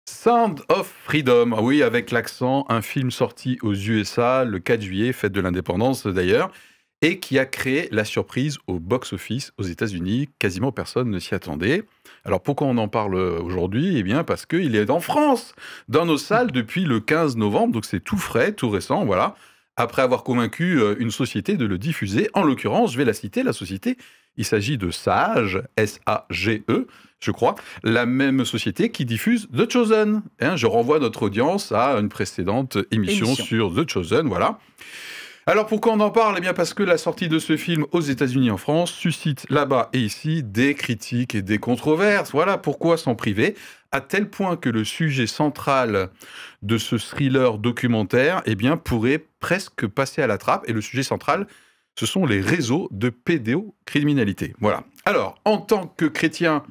Sound of Freedom, ah oui, avec l'accent, un film sorti aux USA le 4 juillet, fête de l'indépendance d'ailleurs, et qui a créé la surprise au box-office aux États-Unis. Quasiment personne ne s'y attendait. Alors pourquoi on en parle aujourd'hui? Eh bien parce qu'il est en France, dans nos salles depuis le 15 novembre, donc c'est tout frais, tout récent, voilà. Après avoir convaincu une société de le diffuser, en l'occurrence, je vais la citer, la société, il s'agit de Sage, S-A-G-E, je crois, la même société qui diffuse The Chosen. Hein, je renvoie notre audience à une précédente émission sur The Chosen, voilà. Alors pourquoi on en parle? Eh bien parce que la sortie de ce film aux États-Unis et en France suscite là-bas et ici des critiques et des controverses. Voilà pourquoi s'en priver, à tel point que le sujet central de ce thriller documentaire, eh bien, pourrait presque passer à la trappe. Et le sujet central, ce sont les réseaux de pédocriminalité. Voilà. Alors, en tant que chrétien,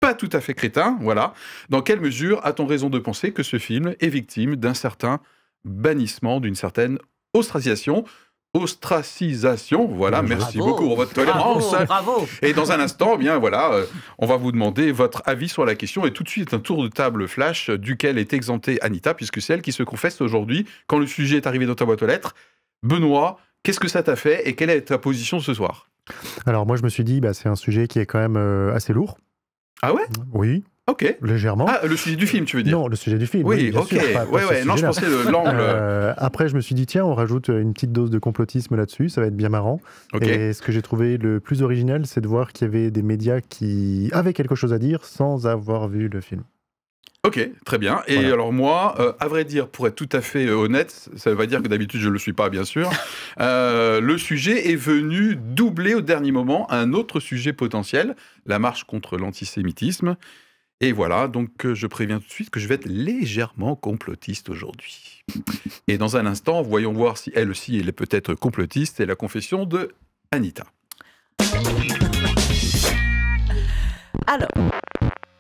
pas tout à fait crétin, voilà, dans quelle mesure a-t-on raison de penser que ce film est victime d'un certain bannissement, d'une certaine ostracisation, voilà, merci beaucoup pour votre tolérance. Bravo. Et dans un instant, eh bien voilà, on va vous demander votre avis sur la question et tout de suite un tour de table flash duquel est exemptée Anita, puisque c'est elle qui se confesse aujourd'hui quand le sujet est arrivé dans ta boîte aux lettres. Benoît, qu'est-ce que ça t'a fait et quelle est ta position ce soir? Alors moi je me suis dit, c'est un sujet qui est quand même assez lourd. Ah ouais? Oui. Ok. Légèrement. Ah, le sujet du film, tu veux dire? Non, le sujet du film. Oui, bien ok. sûr, pas Non, je pensais l'angle. Après, je me suis dit, tiens, on rajoute une petite dose de complotisme là-dessus, ça va être bien marrant. Okay. Et ce que j'ai trouvé le plus original, c'est de voir qu'il y avait des médias qui avaient quelque chose à dire sans avoir vu le film. Ok, très bien. Et voilà. Alors moi, à vrai dire, pour être tout à fait honnête, ça veut dire que d'habitude je ne le suis pas, bien sûr, le sujet est venu doubler au dernier moment un autre sujet potentiel, la marche contre l'antisémitisme. Et voilà, donc je préviens tout de suite que je vais être légèrement complotiste aujourd'hui. Et dans un instant, voyons voir si elle aussi, elle est peut-être complotiste, c'est la confession de Anita. Alors,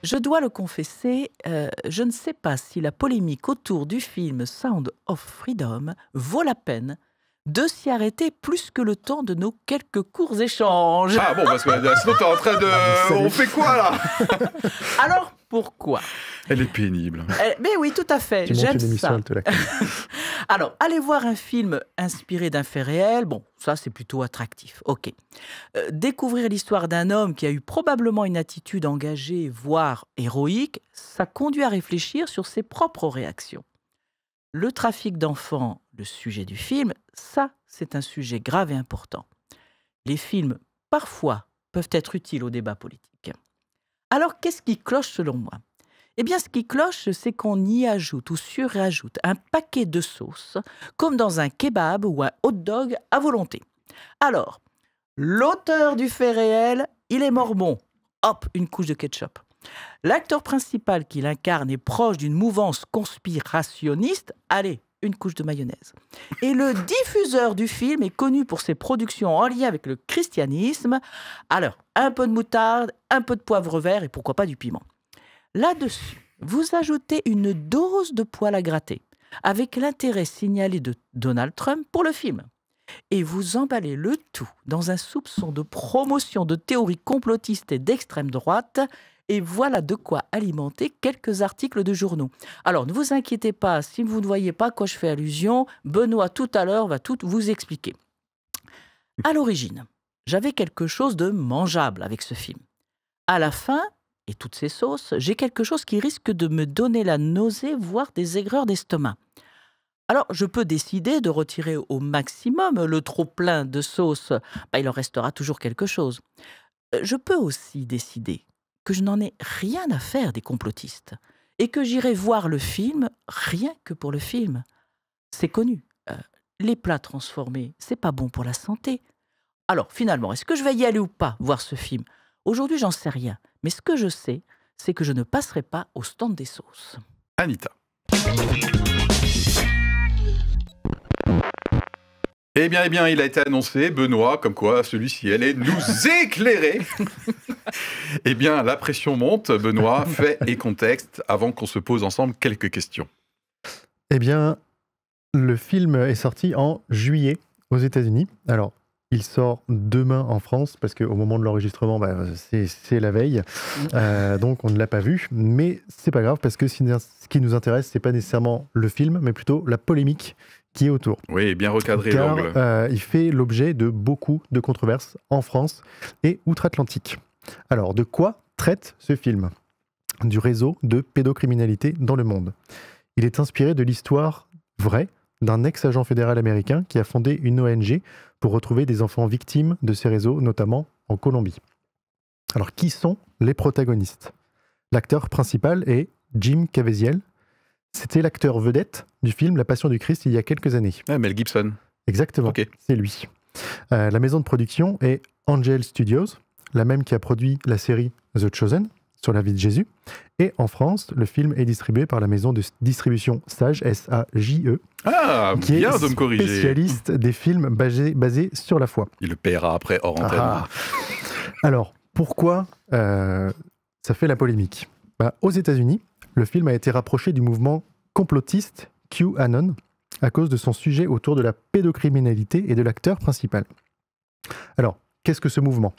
je dois le confesser, je ne sais pas si la polémique autour du film Sound of Freedom vaut la peine de s'y arrêter plus que le temps de nos quelques courts échanges. Ah bon, parce que sinon t'es en train de... On fait quoi là? Alors, pourquoi? Elle est pénible. Mais oui, tout à fait, j'aime ça. Alors, aller voir un film inspiré d'un fait réel, bon, ça c'est plutôt attractif, ok. Découvrir l'histoire d'un homme qui a eu probablement une attitude engagée, voire héroïque, ça conduit à réfléchir sur ses propres réactions. Le trafic d'enfants, le sujet du film, ça, c'est un sujet grave et important. Les films, parfois, peuvent être utiles au débat politique. Alors, qu'est-ce qui cloche selon moi? Eh bien, ce qui cloche, c'est qu'on y ajoute ou surajoute un paquet de sauces, comme dans un kebab ou un hot dog à volonté. Alors, l'auteur du fait réel, il est mormon. Hop, une couche de ketchup. L'acteur principal qui l'incarne est proche d'une mouvance conspirationniste. Allez, une couche de mayonnaise. Et le diffuseur du film est connu pour ses productions en lien avec le christianisme. Alors, un peu de moutarde, un peu de poivre vert et pourquoi pas du piment. Là-dessus, vous ajoutez une dose de poil à gratter avec l'intérêt signalé de Donald Trump pour le film. Et vous emballez le tout dans un soupçon de promotion de théories complotistes et d'extrême droite. Et voilà de quoi alimenter quelques articles de journaux. Alors, ne vous inquiétez pas, si vous ne voyez pas à quoi je fais allusion, Benoît, tout à l'heure, va tout vous expliquer. À l'origine, j'avais quelque chose de mangeable avec ce film. À la fin, et toutes ces sauces, j'ai quelque chose qui risque de me donner la nausée, voire des aigreurs d'estomac. Alors, je peux décider de retirer au maximum le trop-plein de sauce. Il en restera toujours quelque chose. Je peux aussi décider que je n'en ai rien à faire des complotistes et que j'irai voir le film rien que pour le film. C'est connu. Les plats transformés, c'est pas bon pour la santé. Alors, finalement, est-ce que je vais y aller ou pas voir ce film? Aujourd'hui, j'en sais rien. Mais ce que je sais, c'est que je ne passerai pas au stand des sauces. Anita. Eh bien, il a été annoncé, Benoît, comme quoi celui-ci allait nous éclairer. Eh bien, la pression monte, Benoît, fait et contexte, avant qu'on se pose ensemble quelques questions. Eh bien, le film est sorti en juillet aux États-Unis. Alors, il sort demain en France, parce qu'au moment de l'enregistrement, c'est la veille, donc on ne l'a pas vu. Mais c'est pas grave, parce que ce qui nous intéresse, c'est pas nécessairement le film, mais plutôt la polémique qui est autour. Oui, bien recadré l'angle. Il fait l'objet de beaucoup de controverses en France et outre-Atlantique. Alors, de quoi traite ce film ? Du réseau de pédocriminalité dans le monde. Il est inspiré de l'histoire vraie d'un ex-agent fédéral américain qui a fondé une ONG pour retrouver des enfants victimes de ces réseaux, notamment en Colombie. Alors, qui sont les protagonistes ? L'acteur principal est Jim Caviezel. C'était l'acteur vedette du film La Passion du Christ il y a quelques années. Ah, Mel Gibson. Exactement, c'est lui. La maison de production est Angel Studios, la même qui a produit la série The Chosen, sur la vie de Jésus. Et en France, le film est distribué par la maison de distribution Sage, S-A-J-E, qui est de me corriger. Spécialiste des films basés sur la foi. Il le paiera après hors antenne. Alors, pourquoi ça fait la polémique ? Aux États-Unis, le film a été rapproché du mouvement complotiste QAnon à cause de son sujet autour de la pédocriminalité et de l'acteur principal. Alors, qu'est-ce que ce mouvement ?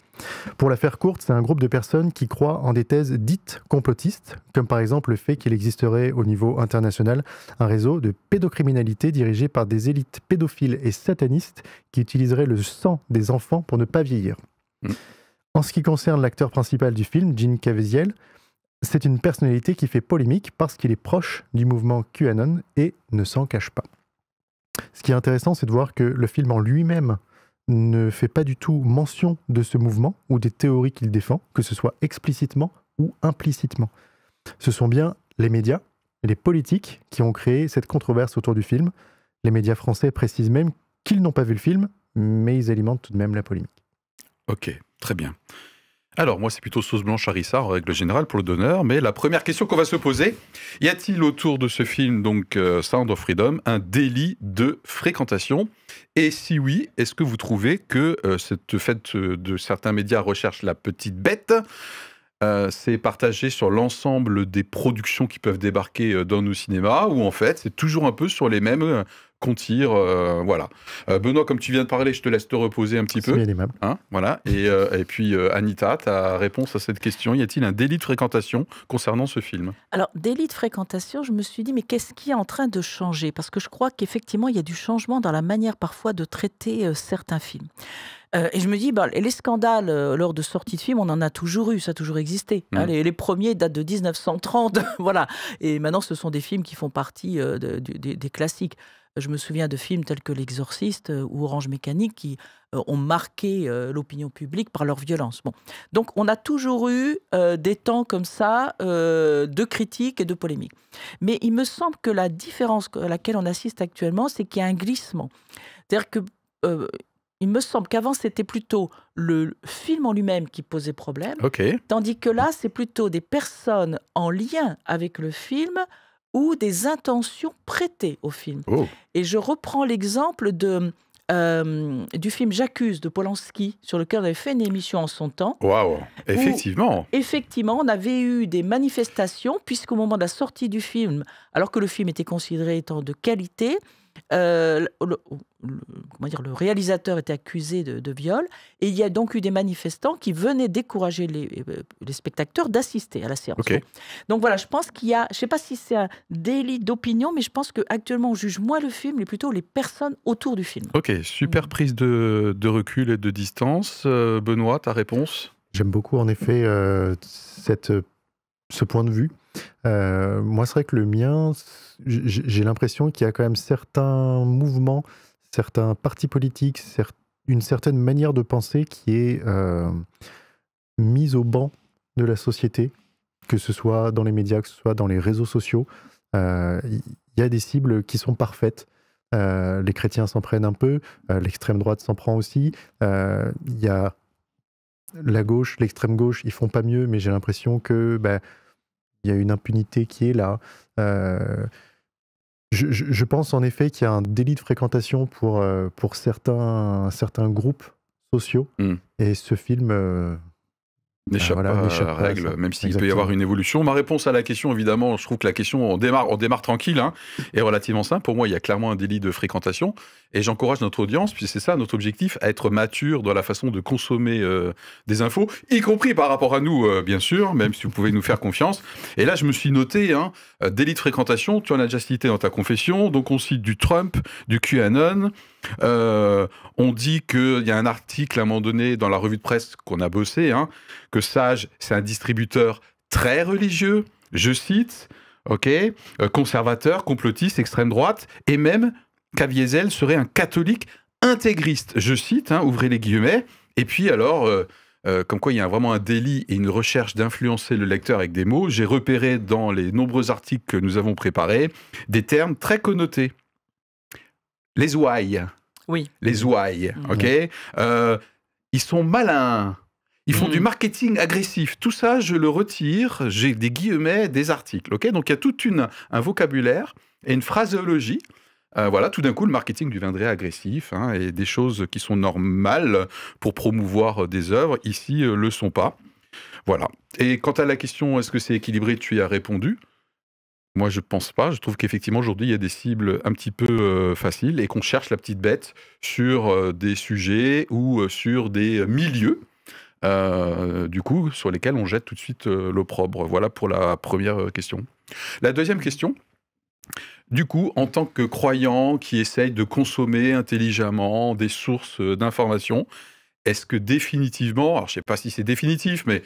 Pour la faire courte, c'est un groupe de personnes qui croient en des thèses dites complotistes, comme par exemple le fait qu'il existerait au niveau international un réseau de pédocriminalité dirigé par des élites pédophiles et satanistes qui utiliseraient le sang des enfants pour ne pas vieillir. En ce qui concerne l'acteur principal du film, Jim Caviezel, c'est une personnalité qui fait polémique parce qu'il est proche du mouvement QAnon et ne s'en cache pas. Ce qui est intéressant, c'est de voir que le film en lui-même ne fait pas du tout mention de ce mouvement ou des théories qu'il défend, que ce soit explicitement ou implicitement. Ce sont bien les médias et les politiques qui ont créé cette controverse autour du film. Les médias français précisent même qu'ils n'ont pas vu le film, mais ils alimentent tout de même la polémique. Ok, très bien. Alors, moi, c'est plutôt sauce blanche harissa, en règle générale, pour le donneur. Mais la première question qu'on va se poser, y a-t-il autour de ce film, donc Sound of Freedom, un délit de fréquentation ? Et si oui, est-ce que vous trouvez que cette fait de certains médias recherchent la petite bête, c'est partagé sur l'ensemble des productions qui peuvent débarquer dans nos cinémas, ou en fait, c'est toujours un peu sur les mêmes qu'on tire, voilà. Benoît, comme tu viens de parler, je te laisse te reposer un petit peu. C'est bien aimable. Hein, voilà. Et puis, Anita, ta réponse à cette question, y a-t-il un délit de fréquentation concernant ce film ? Alors, délit de fréquentation, je me suis dit, mais qu'est-ce qui est en train de changer ? Parce que je crois qu'effectivement, il y a du changement dans la manière parfois de traiter certains films. Et je me dis, les scandales lors de sorties de films, on en a toujours eu, ça a toujours existé. Hein, les premiers datent de 1930, voilà. Et maintenant, ce sont des films qui font partie des classiques. Je me souviens de films tels que L'Exorciste ou Orange Mécanique qui ont marqué l'opinion publique par leur violence. Bon. Donc, on a toujours eu des temps comme ça de critiques et de polémiques. Mais il me semble que la différence à laquelle on assiste actuellement, c'est qu'il y a un glissement. C'est-à-dire que il me semble qu'avant, c'était plutôt le film en lui-même qui posait problème, tandis que là, c'est plutôt des personnes en lien avec le film ou des intentions prêtées au film. Et je reprends l'exemple du film J'accuse de Polanski, sur lequel on avait fait une émission en son temps. Waouh, effectivement. Effectivement, on avait eu des manifestations, puisqu'au moment de la sortie du film, alors que le film était considéré étant de qualité, le réalisateur était accusé de viol, et il y a donc eu des manifestants qui venaient décourager les spectateurs d'assister à la séance. Donc voilà, je pense qu'il y a, je ne sais pas si c'est un délit d'opinion, mais je pense qu'actuellement on juge moins le film, mais plutôt les personnes autour du film. Ok, super prise de recul et de distance. Benoît, ta réponse ? J'aime beaucoup en effet ce point de vue. Moi, c'est vrai que le mien, j'ai l'impression qu'il y a quand même certains mouvements, certains partis politiques, une certaine manière de penser qui est mise au banc de la société, que ce soit dans les médias, que ce soit dans les réseaux sociaux. Il y a des cibles qui sont parfaites. Les chrétiens s'en prennent un peu, l'extrême droite s'en prend aussi. Il y a la gauche, l'extrême gauche, ils font pas mieux, mais j'ai l'impression que il y a une impunité qui est là. Je pense en effet qu'il y a un délit de fréquentation pour certains groupes sociaux. Et ce film n'échappe pas à la règle, même s'il peut y avoir une évolution. Ma réponse à la question, évidemment, je trouve que la question, on démarre tranquille, hein, est relativement simple. Pour moi, il y a clairement un délit de fréquentation. Et j'encourage notre audience, puis c'est ça notre objectif, à être mature dans la façon de consommer des infos, y compris par rapport à nous, bien sûr, même si vous pouvez nous faire confiance. Et là, je me suis noté, délit de fréquentation, tu en as déjà cité dans ta confession, donc on cite du Trump, du QAnon. On dit qu'il y a un article à un moment donné dans la revue de presse qu'on a bossé, que Sage, c'est un distributeur très religieux, je cite, conservateur, complotiste, extrême droite, et même Caviezel serait un catholique intégriste, je cite, ouvrez les guillemets, et puis alors, comme quoi il y a vraiment un délit et une recherche d'influencer le lecteur avec des mots, j'ai repéré dans les nombreux articles que nous avons préparés des termes très connotés. Les ouailles. Oui. Les ouailles, ils sont malins. Ils font du marketing agressif. Tout ça, je le retire. J'ai des guillemets, des articles. Donc, il y a tout un vocabulaire et une phraséologie. Tout d'un coup, le marketing deviendrait agressif et des choses qui sont normales pour promouvoir des œuvres, ici, le sont pas. Voilà. Et quant à la question, est-ce que c'est équilibré, tu y as répondu. Moi, je ne pense pas. Je trouve qu'effectivement, aujourd'hui, il y a des cibles un petit peu faciles et qu'on cherche la petite bête sur des sujets ou sur des milieux, du coup, sur lesquels on jette tout de suite l'opprobre. Voilà pour la première question. La deuxième question, du coup, en tant que croyant qui essaye de consommer intelligemment des sources d'informations, est-ce que définitivement, alors je ne sais pas si c'est définitif, mais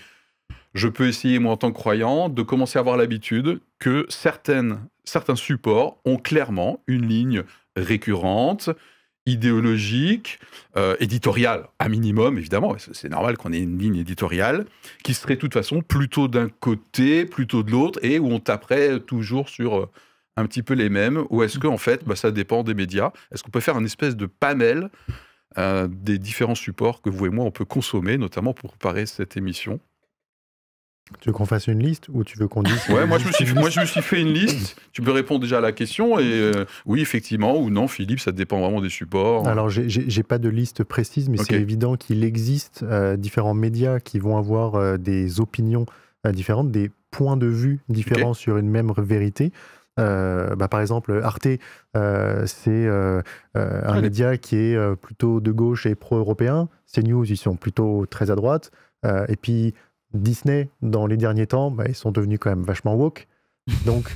je peux essayer, moi, en tant que croyant, de commencer à avoir l'habitude que certains supports ont clairement une ligne récurrente, idéologique, éditoriale, à minimum, évidemment. C'est normal qu'on ait une ligne éditoriale qui serait de toute façon plutôt d'un côté, plutôt de l'autre, et où on taperait toujours sur un petit peu les mêmes, ou est-ce qu'en fait, ça dépend des médias. Est-ce qu'on peut faire une espèce de panel des différents supports que vous et moi, on peut consommer, notamment pour préparer cette émission? Tu veux qu'on fasse une liste ou tu veux qu'on dise... Ouais, moi je me suis fait une liste. Tu peux répondre déjà à la question et oui, effectivement, ou non, Philippe, ça dépend vraiment des supports. Alors, j'ai pas de liste précise, mais c'est évident qu'il existe différents médias qui vont avoir des opinions différentes, des points de vue différents sur une même vérité. Par exemple, Arte, c'est un média qui est plutôt de gauche et pro-européen. CNews, ils sont plutôt très à droite. Et puis... Disney, dans les derniers temps, ils sont devenus quand même vachement woke. Donc,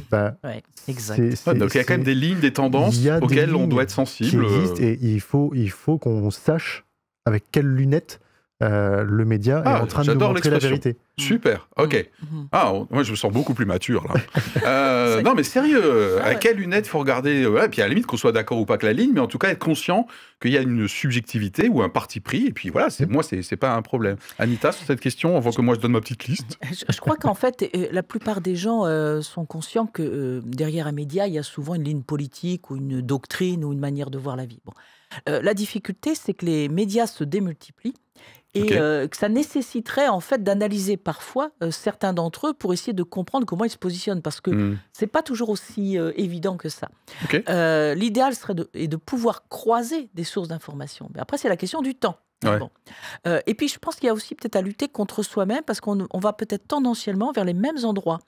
exact. Donc il y a quand même des lignes, des tendances auxquelles on doit être sensible. Qui existent et il faut qu'on sache avec quelles lunettes le média est en train de nous montrer la vérité. Super, ok. Moi je me sens beaucoup plus mature là. Non mais sérieux, à quelles lunettes il faut regarder puis à la limite qu'on soit d'accord ou pas avec la ligne, mais en tout cas être conscient qu'il y a une subjectivité ou un parti pris, et puis voilà, moi c'est pas un problème. Anita, sur cette question, avant que moi je donne ma petite liste. Je crois qu'en fait, la plupart des gens sont conscients que derrière un média, il y a souvent une ligne politique ou une doctrine ou une manière de voir la vie. Bon. La difficulté, c'est que les médias se démultiplient. Et que ça nécessiterait en fait d'analyser parfois certains d'entre eux pour essayer de comprendre comment ils se positionnent, parce que c'est pas toujours aussi évident que ça. L'idéal serait de pouvoir croiser des sources d'information. Mais après, c'est la question du temps. Bon. Et puis, je pense qu'il y a aussi peut-être à lutter contre soi-même, parce qu'on va peut-être tendanciellement vers les mêmes endroits.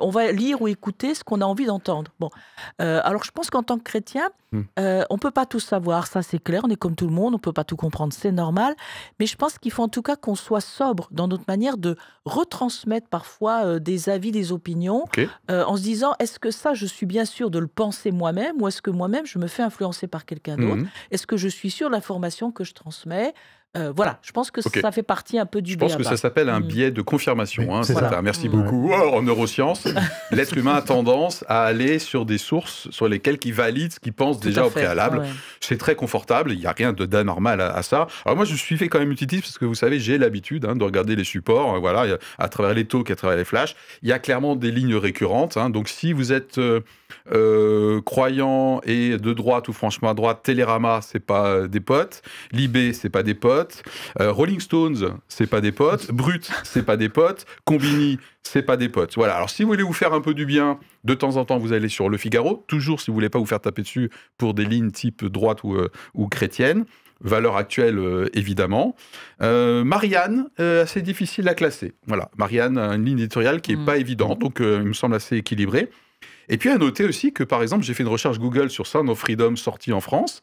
On va lire ou écouter ce qu'on a envie d'entendre. Bon. Alors, je pense qu'en tant que chrétien, on ne peut pas tout savoir, ça c'est clair, on est comme tout le monde, on ne peut pas tout comprendre, c'est normal, mais je pense qu'il faut en tout cas qu'on soit sobre dans notre manière de retransmettre parfois des avis, des opinions, en se disant, est-ce que ça, je suis bien sûr de le penser moi-même, ou est-ce que moi-même, je me fais influencer par quelqu'un d'autre? Est-ce que je suis sûr de l'information que je transmets? Voilà, je pense que ça fait partie un peu du biais. Je pense que ça s'appelle un biais de confirmation. Merci beaucoup. En neurosciences, l'être humain a tendance à aller sur des sources sur lesquelles il valide ce qu'il pense déjà au préalable. C'est très confortable, il n'y a rien d'anormal à ça. Alors moi, je suis fait quand même utiliser parce que vous savez, j'ai l'habitude de regarder les supports, à travers les talks, à travers les flashs. Il y a clairement des lignes récurrentes. Donc si vous êtes croyant et de droite ou franchement à droite, Télérama, c'est pas des potes. Libé, c'est pas des potes. Rolling Stones, c'est pas des potes. Brut, c'est pas des potes. Combini, c'est pas des potes. Voilà. Alors, si vous voulez vous faire un peu du bien, de temps en temps, vous allez sur Le Figaro. Toujours, si vous voulez pas vous faire taper dessus pour des lignes type droite ou chrétienne. valeur actuelle, évidemment. Marianne, assez difficile à classer. Voilà, Marianne a une ligne éditoriale qui n'est pas évidente, donc il me semble assez équilibrée. Et puis à noter aussi que, par exemple, j'ai fait une recherche Google sur Sound of Freedom sorti en France.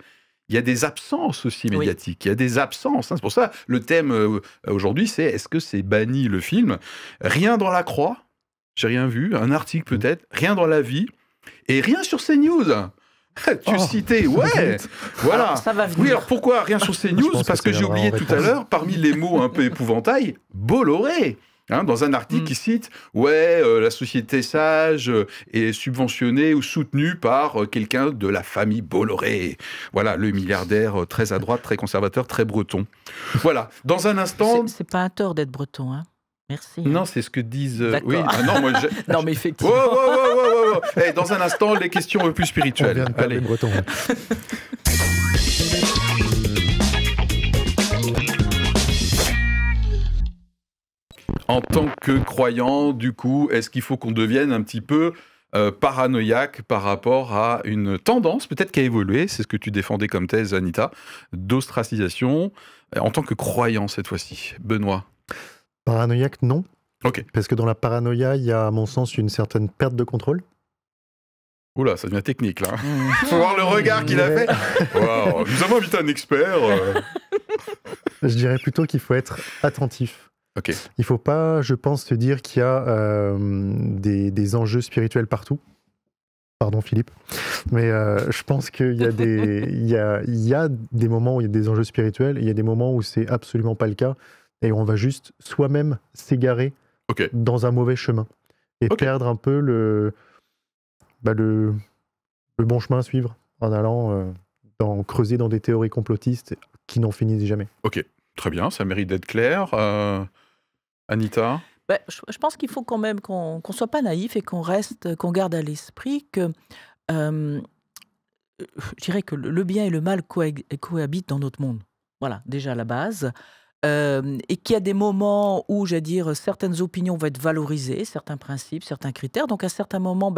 Il y a des absences aussi médiatiques. Il y a des absences. Hein. C'est pour ça, le thème aujourd'hui, c'est est-ce que c'est banni le film? Rien dans la Croix, j'ai rien vu. Un article peut-être. Rien dans La Vie. Et rien sur CNews. Tu citais, ouais, voilà. Alors, ça va venir. Oui, alors pourquoi rien sur CNews? Parce que j'ai oublié tout à l'heure, parmi les mots un peu épouvantail, Bolloré. Hein, dans un article qui cite, la société sage est subventionnée ou soutenue par quelqu'un de la famille Bolloré. Voilà, le milliardaire très à droite, très conservateur, très breton. Voilà, dans un instant... C'est pas un tort d'être breton, hein. Merci. Non, c'est ce que disent... Oui, non, moi, non, mais effectivement. Hey, dans un instant, les questions un peu plus spirituelles. On vient de parler breton. En tant que croyant, du coup, est-ce qu'il faut qu'on devienne un petit peu paranoïaque par rapport à une tendance, peut-être qui a évolué, c'est ce que tu défendais comme thèse, Anita, d'ostracisation, en tant que croyant cette fois-ci? Benoît? Paranoïaque, non. Ok. Parce que dans la paranoïa, il y a, à mon sens, une certaine perte de contrôle. Oula, ça devient technique, là. Faut voir le regard qu'il a fait. Wow, nous avons invité un expert. Je dirais plutôt qu'il faut être attentif. Okay. Il ne faut pas, je pense, se dire qu'il y a des enjeux spirituels partout. Pardon, Philippe. Mais je pense qu'il y a des moments où il y a des enjeux spirituels, et il y a des moments où c'est absolument pas le cas, et on va juste soi-même s'égarer dans un mauvais chemin et perdre un peu le bon chemin à suivre en allant creuser dans des théories complotistes qui n'en finissent jamais. Ok, très bien, ça mérite d'être clair. Anita? Je pense qu'il faut quand même qu'on soit pas naïf et qu'on garde à l'esprit que je dirais que le bien et le mal cohabitent dans notre monde. Voilà, déjà à la base. Et qu'il y a des moments où, j'allais dire, certaines opinions vont être valorisées, certains principes, certains critères. Donc, à certains moments,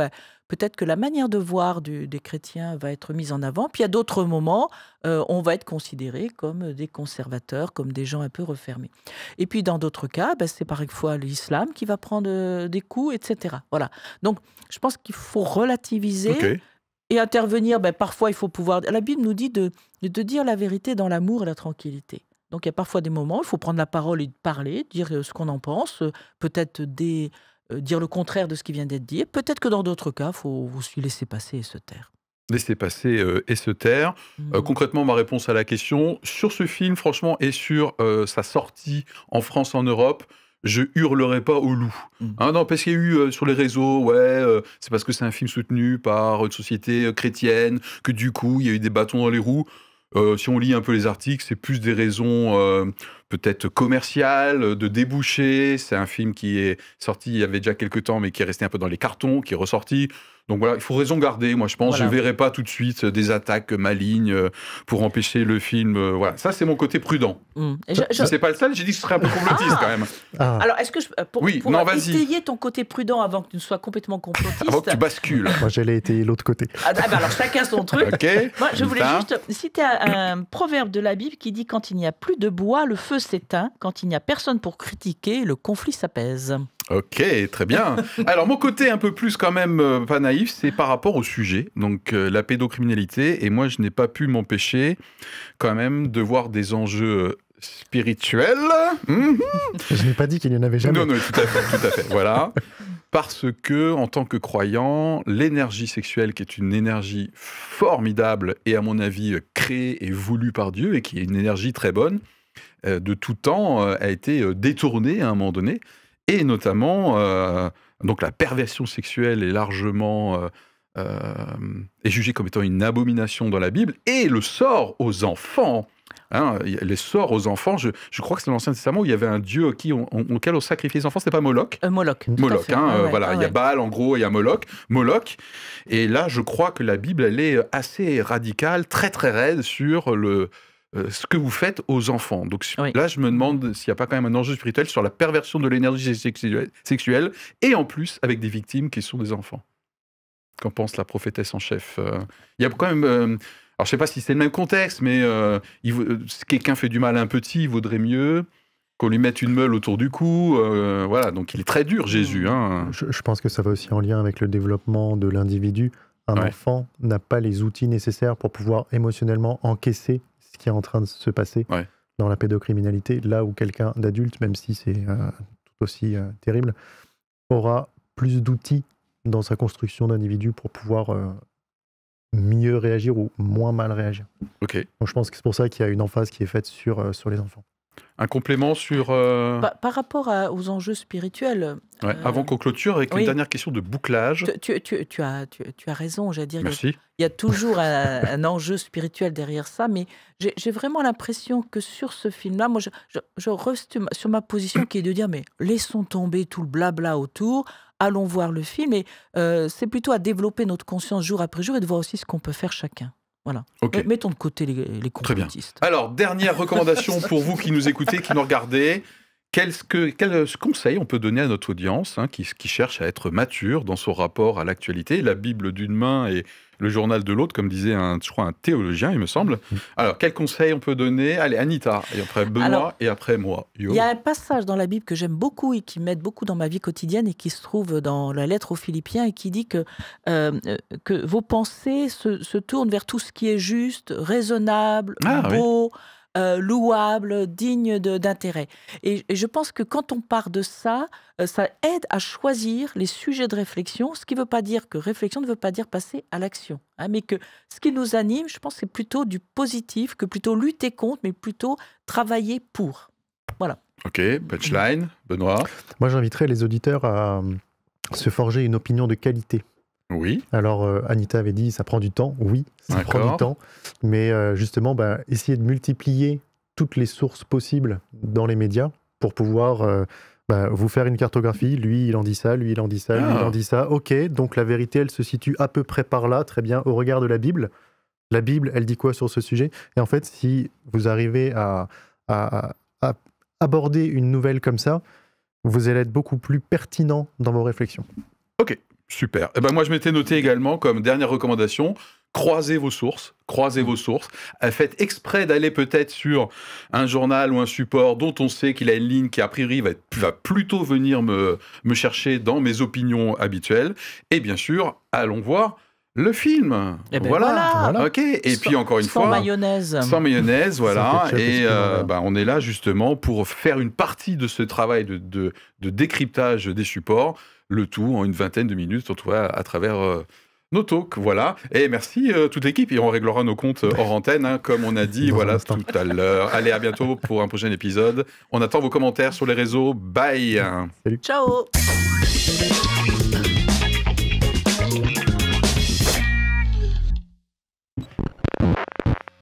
peut-être que la manière de voir des chrétiens va être mise en avant. Puis, à d'autres moments, on va être considéré comme des conservateurs, comme des gens un peu refermés. Et puis, dans d'autres cas, c'est parfois l'islam qui va prendre des coups, etc. Voilà. Donc, je pense qu'il faut relativiser et intervenir. Parfois, il faut pouvoir... La Bible nous dit de dire la vérité dans l'amour et la tranquillité. Donc, il y a parfois des moments où il faut prendre la parole et parler, dire ce qu'on en pense, peut-être dire le contraire de ce qui vient d'être dit. Peut-être que dans d'autres cas, il faut aussi laisser passer et se taire. Laisser passer et se taire. Concrètement, ma réponse à la question, sur ce film, franchement, et sur sa sortie en France, en Europe, je hurlerai pas au loup. Non, parce qu'il y a eu sur les réseaux, c'est parce que c'est un film soutenu par une société chrétienne, que du coup, il y a eu des bâtons dans les roues. Si on lit un peu les articles, c'est plus des raisons peut-être commerciales, de débouchés. C'est un film qui est sorti il y avait déjà quelques temps, mais qui est resté un peu dans les cartons, qui est ressorti. Donc voilà, il faut raison garder, moi je pense. Voilà. Je ne verrai pas tout de suite des attaques malignes pour empêcher le film. Voilà, ça c'est mon côté prudent. C'est pas le seul, j'ai dit que ce serait un peu complotiste quand même. Alors est-ce que pour étayer ton côté prudent avant que tu ne sois complètement complotiste... Avant que tu bascules. Moi j'allais étayer l'autre côté. Alors chacun son truc. Moi je voulais juste citer un proverbe de la Bible qui dit « Quand il n'y a plus de bois, le feu s'éteint. Quand il n'y a personne pour critiquer, le conflit s'apaise. » Ok, très bien. Alors, mon côté un peu plus quand même pas naïf, c'est par rapport au sujet, donc la pédocriminalité. Et moi, je n'ai pas pu m'empêcher quand même de voir des enjeux spirituels. Je n'ai pas dit qu'il n'y en avait jamais. Non, tout à fait, voilà. Parce que, en tant que croyant, l'énergie sexuelle, qui est une énergie formidable et à mon avis créée et voulue par Dieu, et qui est une énergie très bonne, de tout temps, a été détournée à un moment donné. Et notamment, donc la perversion sexuelle est largement est jugée comme étant une abomination dans la Bible. Et le sort aux enfants, les sorts aux enfants, je crois que c'est dans l'Ancien Testament où il y avait un dieu auquel on sacrifiait les enfants, c'était pas Moloch? Moloch. Moloch, voilà. Il y a Baal, en gros, il y a Moloch. Et là, je crois que la Bible, elle est assez radicale, très très raide sur ce que vous faites aux enfants. Donc là, je me demande s'il n'y a pas quand même un enjeu spirituel sur la perversion de l'énergie sexuelle, et en plus avec des victimes qui sont des enfants. Qu'en pense la prophétesse en chef? Il y a quand même... alors, je ne sais pas si c'est le même contexte, mais si quelqu'un fait du mal à un petit, il vaudrait mieux qu'on lui mette une meule autour du cou. Voilà, donc il est très dur, Jésus. Hein. Je pense que ça va aussi en lien avec le développement de l'individu. Un enfant n'a pas les outils nécessaires pour pouvoir émotionnellement encaisser ce qui est en train de se passer dans la pédocriminalité, là où quelqu'un d'adulte, même si c'est tout aussi terrible, aura plus d'outils dans sa construction d'individu pour pouvoir mieux réagir ou moins mal réagir. Ok. Donc je pense que c'est pour ça qu'il y a une emphase qui est faite sur les enfants. Un complément sur... Par rapport aux enjeux spirituels... avant qu'on clôture, avec une dernière question de bouclage. Tu as raison, j'allais dire. Merci. Il y a toujours un enjeu spirituel derrière ça, mais j'ai vraiment l'impression que sur ce film-là, moi, je reste sur ma position qui est de dire, mais laissons tomber tout le blabla autour, allons voir le film, et c'est plutôt à développer notre conscience jour après jour et de voir aussi ce qu'on peut faire chacun. Voilà. Okay. Mettons de côté les complotistes. Très bien. Alors, dernière recommandation pour vous qui nous écoutez, qui nous regardez. Quel conseil on peut donner à notre audience qui cherche à être mature dans son rapport à l'actualité, la Bible d'une main et le journal de l'autre, comme disait je crois un théologien, il me semble. Alors, quel conseil on peut donner? Allez, Anita, et après Benoît, et après moi. Il y a un passage dans la Bible que j'aime beaucoup et qui m'aide beaucoup dans ma vie quotidienne et qui se trouve dans la lettre aux Philippiens et qui dit que vos pensées se tournent vers tout ce qui est juste, raisonnable, beau... louable, digne d'intérêt. Et je pense que quand on part de ça, ça aide à choisir les sujets de réflexion, ce qui ne veut pas dire que réflexion ne veut pas dire passer à l'action, mais que ce qui nous anime, je pense, c'est plutôt du positif, que plutôt lutter contre, mais plutôt travailler pour. Voilà. Ok, punchline, Benoît. Moi, j'inviterais les auditeurs à se forger une opinion de qualité. Oui. Alors, Anita avait dit, ça prend du temps. Oui, ça prend du temps. Mais justement, essayer de multiplier toutes les sources possibles dans les médias pour pouvoir vous faire une cartographie. Lui, il en dit ça, lui, il en dit ça, lui, il en dit ça. Ok, donc la vérité, elle se situe à peu près par là, très bien, au regard de la Bible. La Bible, elle dit quoi sur ce sujet? Et en fait, si vous arrivez à aborder une nouvelle comme ça, vous allez être beaucoup plus pertinent dans vos réflexions. Ok. Super. Et moi, je m'étais noté également comme dernière recommandation, croisez vos sources. Faites exprès d'aller peut-être sur un journal ou un support dont on sait qu'il a une ligne qui, a priori, va plutôt venir me chercher dans mes opinions habituelles. Et bien sûr, allons voir le film. Voilà. Ok. Et puis, encore une fois... Sans mayonnaise, voilà. Et on est là, justement, pour faire une partie de ce travail de décryptage des supports, le tout en une vingtaine de minutes, surtout à travers nos talks, voilà. Et merci toute l'équipe, et on réglera nos comptes hors antenne, comme on a dit, tout à l'heure. Allez, à bientôt pour un prochain épisode. On attend vos commentaires sur les réseaux. Bye. Salut. Ciao.